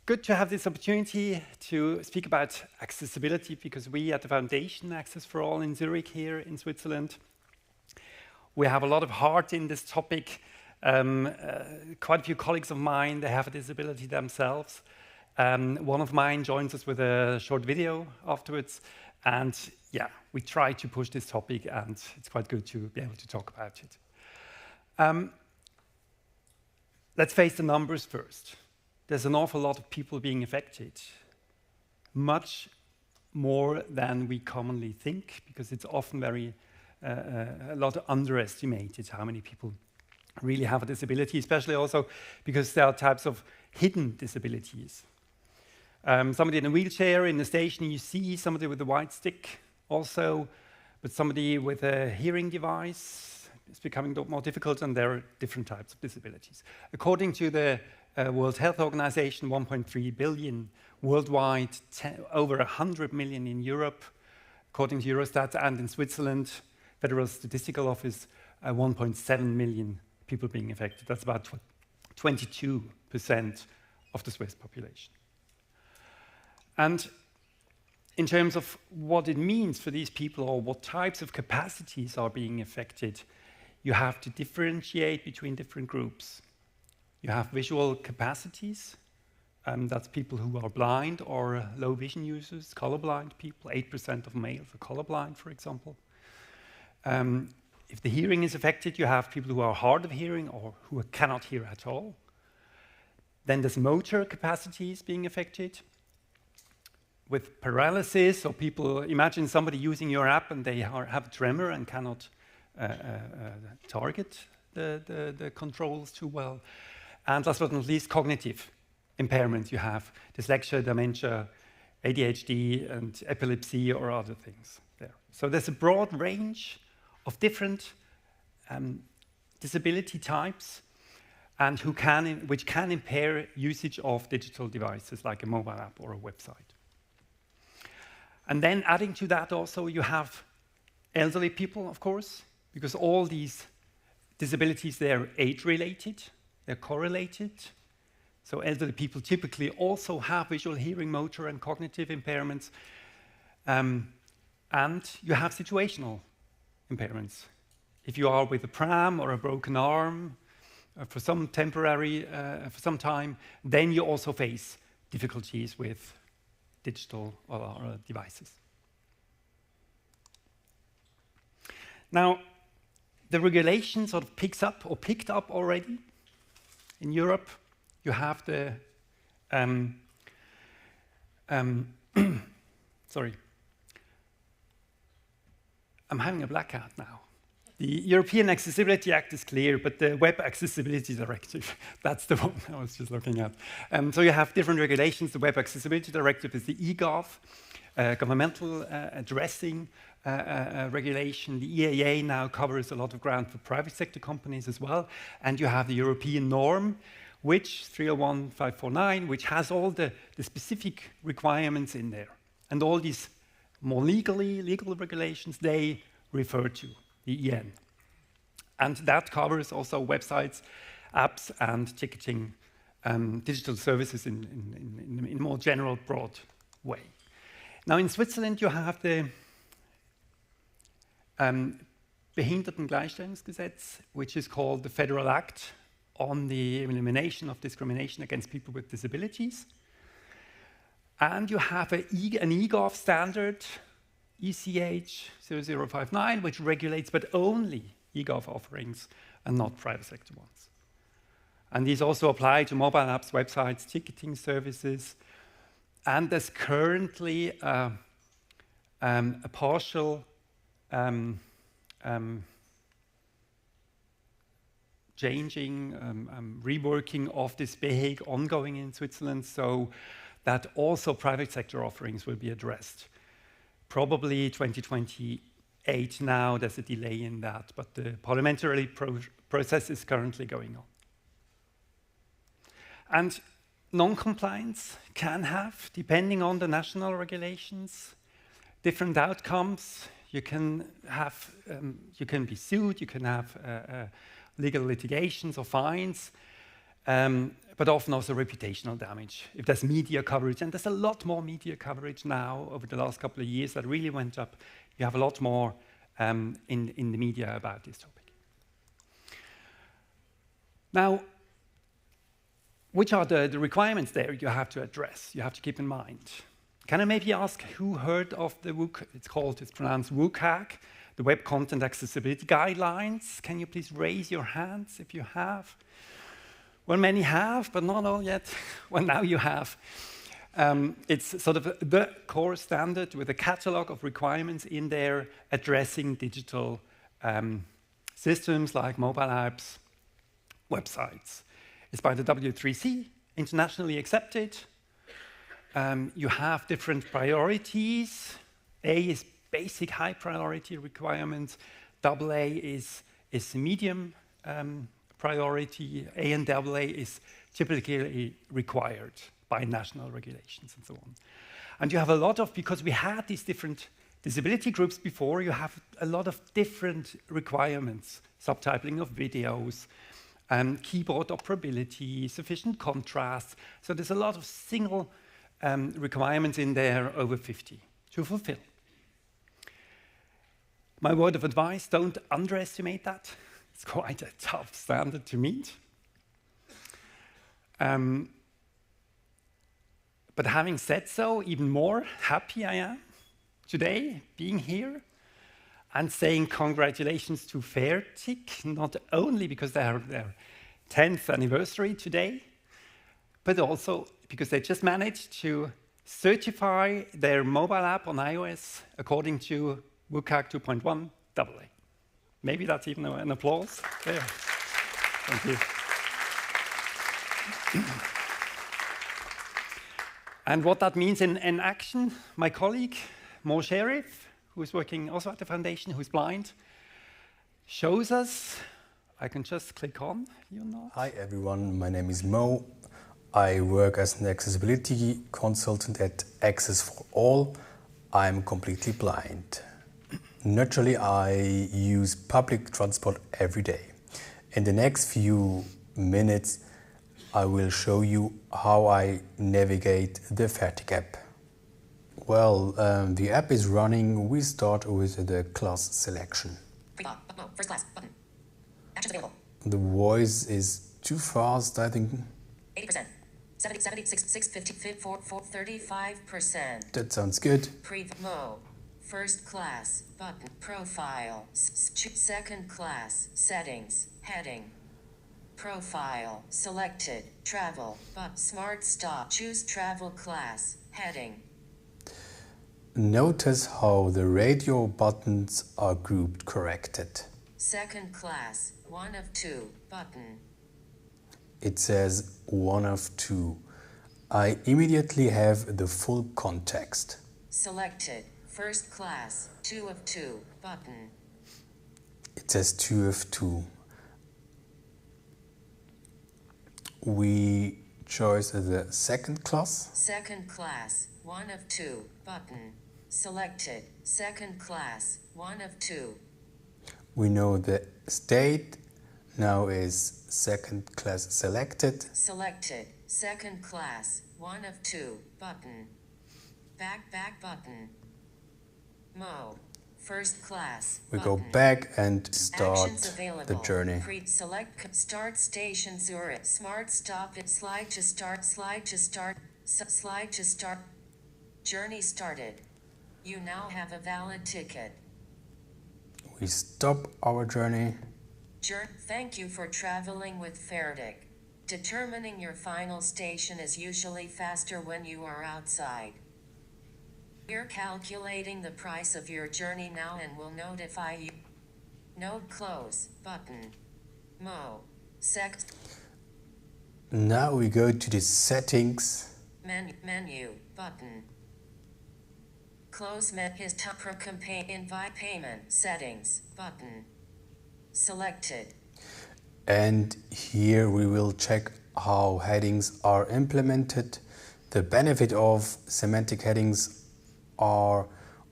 good to have this opportunity to speak about accessibility, because we at the Foundation Access for All in Zurich here in Switzerland, we have a lot of heart in this topic. Quite a few colleagues of mine, they have a disability themselves. One of mine joins us with a short video afterwards. And yeah, we try to push this topic, and it's quite good to be able to talk about it. Let's face the numbers first. There's an awful lot of people being affected, much more than we commonly think, because it's often a lot underestimated how many people really have a disability, especially also because there are types of hidden disabilities. Somebody in a wheelchair in the station, you see somebody with a white stick also, but somebody with a hearing device is becoming more difficult, and there are different types of disabilities. According to the World Health Organization, 1.3 billion worldwide, over 100 million in Europe, according to Eurostat, and in Switzerland, Federal Statistical Office, 1.7 million people being affected. That's about 22% of the Swiss population. And in terms of what it means for these people, or what types of capacities are being affected, you have to differentiate between different groups. You have visual capacities, that's people who are blind or low vision users, colorblind people, 8% of males are colorblind, for example. If the hearing is affected, you have people who are hard of hearing or who cannot hear at all. Then there's motor capacities being affected. With paralysis, or people, imagine somebody using your app and they have a tremor and cannot target the controls too well. And last but not least, cognitive impairments. You have dyslexia, dementia, ADHD, and epilepsy, or other things there. So there's a broad range of different disability types, and which can impair usage of digital devices like a mobile app or a website. And then adding to that also, you have elderly people, of course, because all these disabilities, they're age-related, they're correlated. So elderly people typically also have visual, hearing, motor, and cognitive impairments. And you have situational impairments. If you are with a pram or a broken arm for some time, then you also face difficulties with digital or devices. Now, the regulation sort of picked up already. In Europe, you have the sorry, I'm having a blackout now. The European Accessibility Act is clear, but the Web Accessibility Directive, that's the one I was just looking at. So you have different regulations. The Web Accessibility Directive is the eGov, governmental addressing regulation. The EAA now covers a lot of ground for private sector companies as well. And you have the European norm, which 301549, which has all the specific requirements in there. And all these more legal regulations, they refer to the EN. And that covers also websites, apps, and ticketing, digital services in a more general, broad way. Now, in Switzerland, you have the Behindertengleichstellungsgesetz, which is called the Federal Act on the Elimination of Discrimination Against People with Disabilities. And you have an eGov standard, ECH 0059, which regulates but only eGov offerings and not private sector ones. And these also apply to mobile apps, websites, ticketing services. And there's currently a partial reworking of this MPAYG ongoing in Switzerland, so that also private sector offerings will be addressed. Probably 2028 now, there's a delay in that, but the parliamentary process is currently going on. And non-compliance can have, depending on the national regulations, different outcomes. You can be sued, you can have legal litigations or fines. but often also reputational damage. If there's media coverage, and there's a lot more media coverage now over the last couple of years that really went up, you have a lot more in the media about this topic. Now, which are the requirements there you have to address, you have to keep in mind? Can I maybe ask who heard of the WCAG? It's pronounced WCAG, the Web Content Accessibility Guidelines. Can you please raise your hands if you have? Well, many have, but not all yet. Well, now you have. It's sort of the core standard with a catalog of requirements in there addressing digital systems like mobile apps, websites. It's by the W3C, internationally accepted. You have different priorities. A is basic high priority requirements. AA is medium priority. A and AA is typically required by national regulations and so on. And you have a lot of, because we had these different disability groups before, you have a lot of different requirements. Subtitling of videos, keyboard operability, sufficient contrast. So there's a lot of single requirements in there, over 50, to fulfill. My word of advice, don't underestimate that. It's quite a tough standard to meet. But having said so, even more happy I am today being here and saying congratulations to Fairtick, not only because they have their 10th anniversary today, but also because they just managed to certify their mobile app on iOS according to WCAG 2.1 AA. Maybe that's even an applause. There. Thank you. And what that means in action, my colleague, Mo Sherif, who is working also at the foundation, who's blind, shows us. I can just click on, you know. Hi everyone, my name is Mo. I work as an accessibility consultant at Access for All. I'm completely blind. Naturally, I use public transport every day. In the next few minutes, I will show you how I navigate the Fairtick app. Well, the app is running. We start with the class selection. First class button. Actions available. The voice is too fast, I think. 80%. 76, 50, 35%. That sounds good. Mo. First class button. Profile. Second class. Settings. Heading. Profile. Selected. Travel. Smart stop. Choose travel class. Heading. Notice how the radio buttons are grouped corrected. Second class. 1 of 2 button. It says 1 of 2. I immediately have the full context. Selected. First class. 2 of 2 button. It says 2 of 2. We choose the second class. Second class. 1 of 2 button. Selected. Second class. 1 of 2. We know the state now is second class selected. Selected. Second class. 1 of 2 button. Back button. Mo. First class. We button. go back and start Actions available. the journey. Select start station Zurich. Smart stop it. Slide to start. Slide to start. Slide to start. Journey started. You now have a valid ticket. We stop our journey. Thank you for traveling with Fairtick. Determining your final station is usually faster when you are outside. We're calculating the price of your journey now and will notify you. Node close button. Mo. Now we go to the settings. Menu button. Close his invite payment settings button. Selected. And here we will check how headings are implemented. The benefit of semantic headings are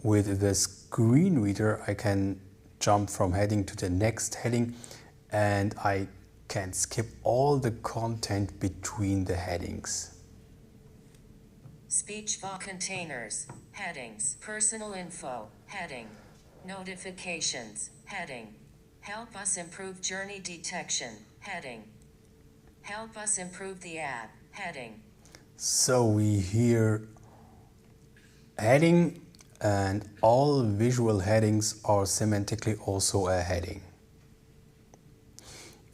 with the screen reader I can jump from heading to the next heading, and I can skip all the content between the headings. Speech box containers, headings, personal info, heading, notifications, heading, help us improve journey detection, heading, help us improve the app, heading. So we hear heading, and all visual headings are semantically also a heading.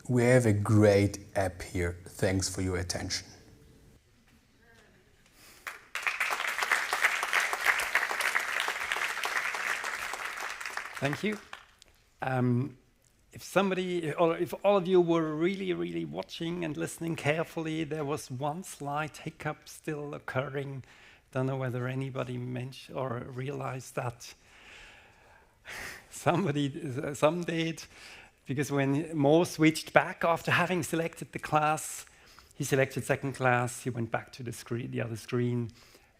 We have a great app here. Thanks for your attention. Thank you. If somebody, or if all of you were really watching and listening carefully, there was one slight hiccup still occurring. Don't know whether anybody mentioned or realized that. Some did, because when Mo switched back after having selected the class, he selected second class, he went back to the screen, the other screen.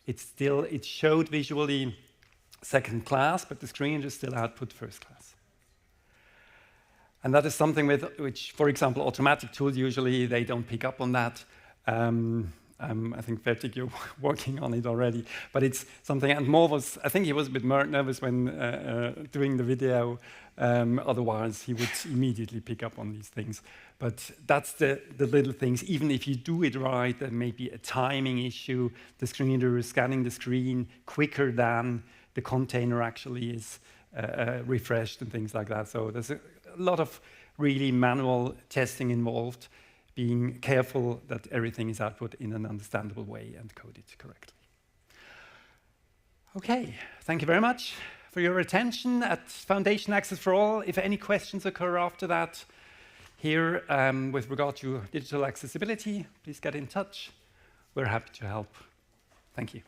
It showed visually second class, but the screen just still output first class. And that is something which, for example, automatic tools usually they don't pick up on that. I think Fertig, you're working on it already, but it's something. And Mo I think he was a bit nervous when doing the video. Otherwise, he would immediately pick up on these things. But that's the little things. Even if you do it right, there may be a timing issue. The screen reader is scanning the screen quicker than the container actually is refreshed and things like that. So there's a lot of really manual testing involved, being careful that everything is output in an understandable way and coded correctly. Okay, thank you very much for your attention at Foundation Access for All. If any questions occur after that here with regard to digital accessibility, please get in touch. We're happy to help. Thank you.